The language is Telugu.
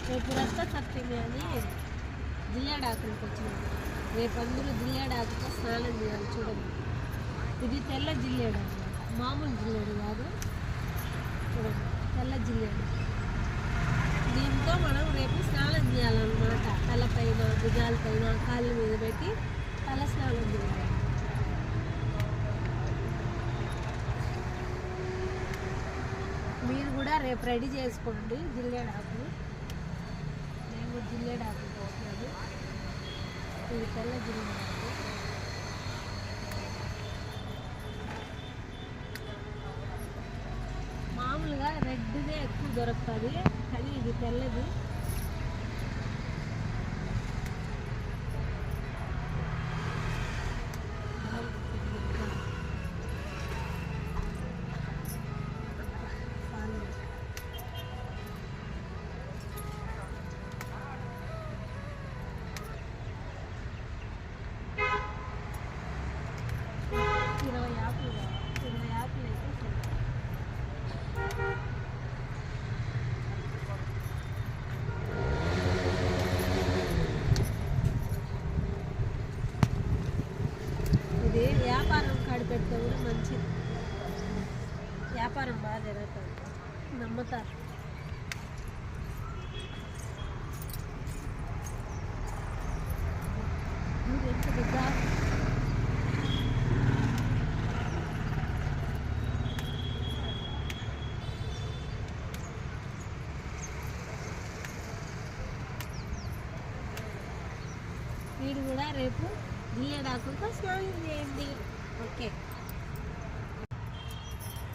రేపు రక్త సప్తమి అని జిల్లేడాకులకు వచ్చినాము. రేపు అందరూ జిల్లేడాకుతో స్నానం చేయాలి. చూడండి, ఇది తెల్ల జిల్లేడు అనమాట, మామూలు జిల్లేడు కాదు. చూడండి, తెల్ల జిల్లేడు. దీంతో మనం రేపు స్నానం చేయాలన్నమాట. తలపైన, భుజాలపైన, కాళ్ళ మీద పెట్టి తల స్నానం చేయాలి. మీరు కూడా రేపు రెడీ చేసుకోండి జిల్లేడాకు. నేను జిల్లేడాకు పోతున్నాను. ఇది తెల్ల జిల్లేడాకు. మామూలుగా రెడ్దే ఎక్కువ దొరుకుతుంది, కానీ ఇది తెల్లది. ఇది వ్యాపారం కాడి పెడితే కూడా మంచిది, వ్యాపారం బాగా జరుగుతుంది, నమ్ముతారు. ఎంత పెద్ద మీరు కూడా రేపు జిల్లేడాకులతో స్నానం చేయండి. ఓకే.